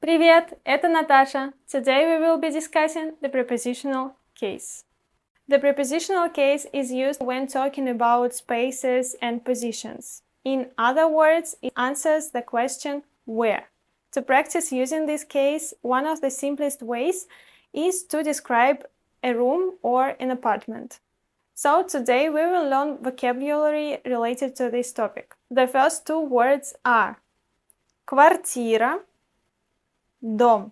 Привет, это Наташа. Today we will be discussing the prepositional case. The prepositional case is used when talking about spaces and positions. In other words, it answers the question where. To practice using this case, one of the simplest ways is to describe a room or an apartment. So today we will learn vocabulary related to this topic. The first two words are квартира, дом.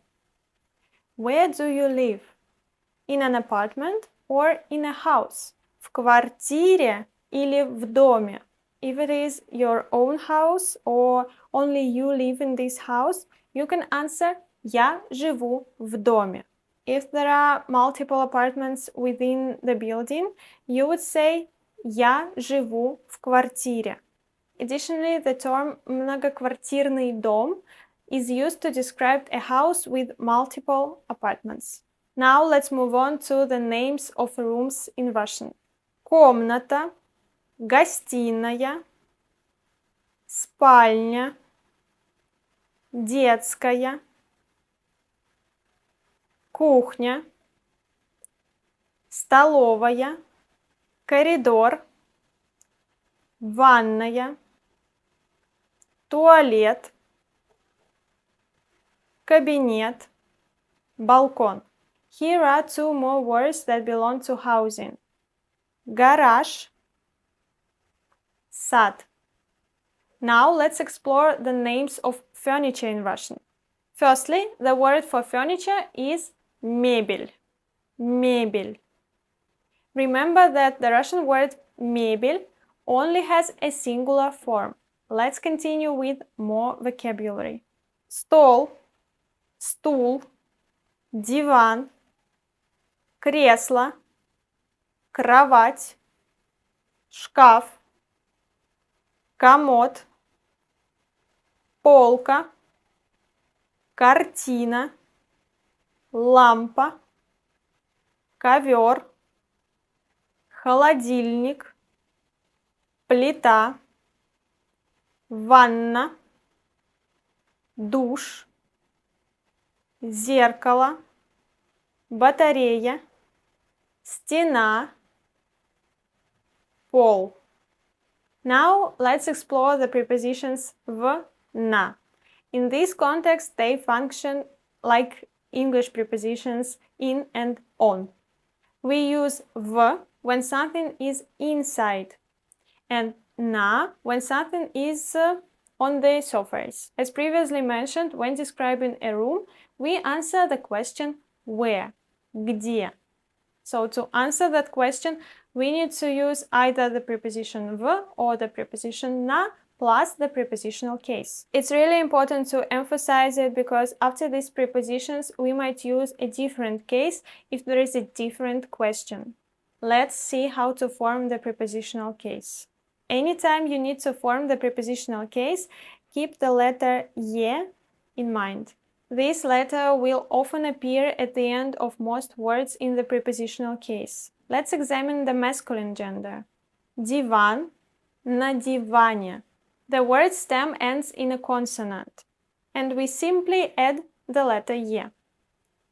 Where do you live? In an apartment or in a house? В квартире или в доме? If it is your own house or only you live in this house, you can answer Я живу в доме. If there are multiple apartments within the building, you would say Я живу в квартире. Additionally, the term многоквартирный дом is used to describe a house with multiple apartments. Now let's move on to the names of rooms in Russian. Комната, гостиная, спальня, детская, кухня, столовая, коридор, ванная, туалет, кабинет, балкон. Here are two more words that belong to housing. Гараж, сад. Now let's explore the names of furniture in Russian. Firstly, the word for furniture is мебель. Мебель. Remember that the Russian word мебель only has a singular form. Let's continue with more vocabulary. Стол, стул, диван, кресло, кровать, шкаф, комод, полка, картина, лампа, ковер, холодильник, плита, ванна, душ, зеркало, батарея, стена, пол. Now let's explore the prepositions в, на. In this context, they function like English prepositions in and on. We use в when something is inside and на when something is on the surface. As previously mentioned, when describing a room, we answer the question where, где. So to answer that question, we need to use either the preposition в or the preposition на plus the prepositional case. It's really important to emphasize it because after these prepositions, we might use a different case if there is a different question. Let's see how to form the prepositional case. Anytime you need to form the prepositional case, keep the letter «е» in mind. This letter will often appear at the end of most words in the prepositional case. Let's examine the masculine gender. Диван, на диване. The word stem ends in a consonant, and we simply add the letter «е».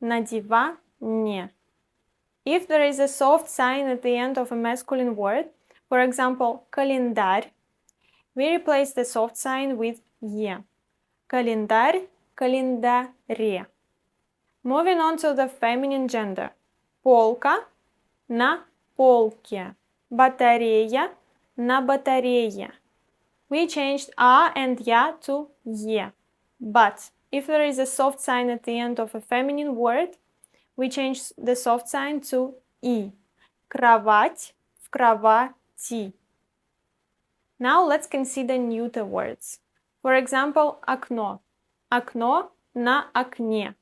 На диване. If there is a soft sign at the end of a masculine word, for example, календарь, we replace the soft sign with «е». Календарь, календаре. Moving on to the feminine gender. Полка, на полке. Батарея, на батарее. We changed «а» and «я» to «е». But if there is a soft sign at the end of a feminine word, we change the soft sign to «и». Кровать, в кровати. Now let's consider neuter words. For example, окно. Окно, на окне.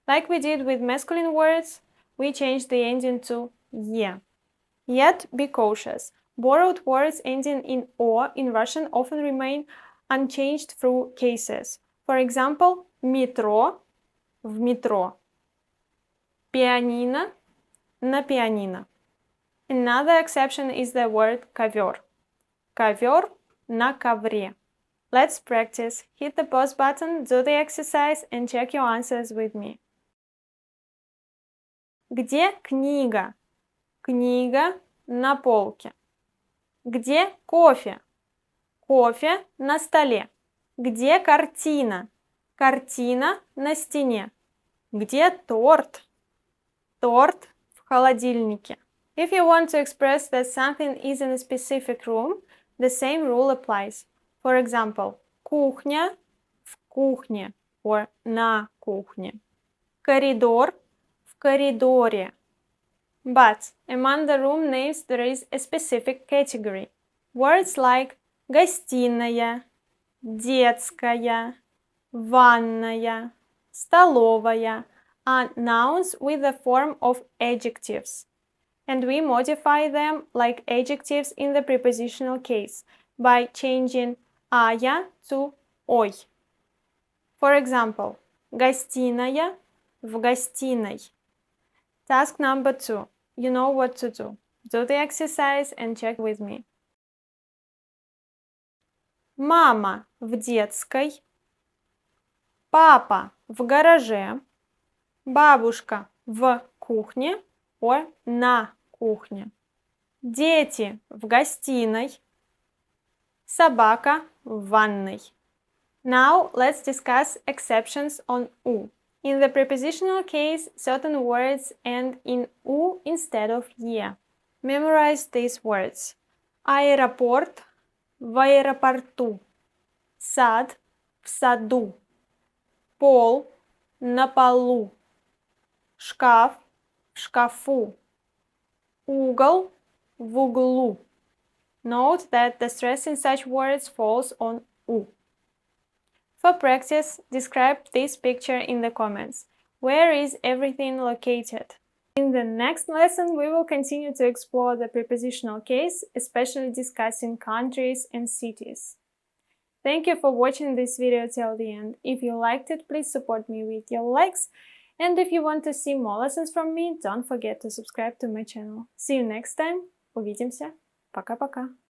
Like we did with masculine words, we changed the ending to «е». Yet, be cautious. Borrowed words ending in «о» in Russian often remain unchanged through cases. For example, метро, в метро. Пианино, на пианино. Another exception is the word ковер. Ковер, на ковре. let's practice. Hit the pause button, do the exercise and check your answers with me. Где книга? Книга на полке. Где кофе? Кофе на столе. Где картина? Картина на стене. Где торт? Торт в холодильнике. If you want to express that something is in a specific room, the same rule applies. For example, кухня в кухне or на кухне. Коридор в коридоре. But among the room names there is a specific category. Words like гостиная, детская, ванная, столовая are nouns with the form of adjectives. And we modify them like adjectives in the prepositional case by changing ая to ой. For example, гостиная в гостиной. Task number 2. You know what to do. Do the exercise and check with me. Мама в детской, папа в гараже, бабушка в кухне or на кухне, дети в гостиной, собака в ванной. Now let's discuss exceptions on U. In the prepositional case, certain words end in U instead of «е». Memorize these words. Аэропорт в аэропорту, сад в саду, пол на полу, шкаф в шкафу, угол в углу. Note that the stress in such words falls on U. For practice, describe this picture in the comments. Where is everything located? In the next lesson, we will continue to explore the prepositional case, especially discussing countries and cities. Thank you for watching this video till the end. If you liked it, please support me with your likes. And if you want to see more lessons from me, don't forget to subscribe to my channel. See you next time. Увидимся. Пока-пока.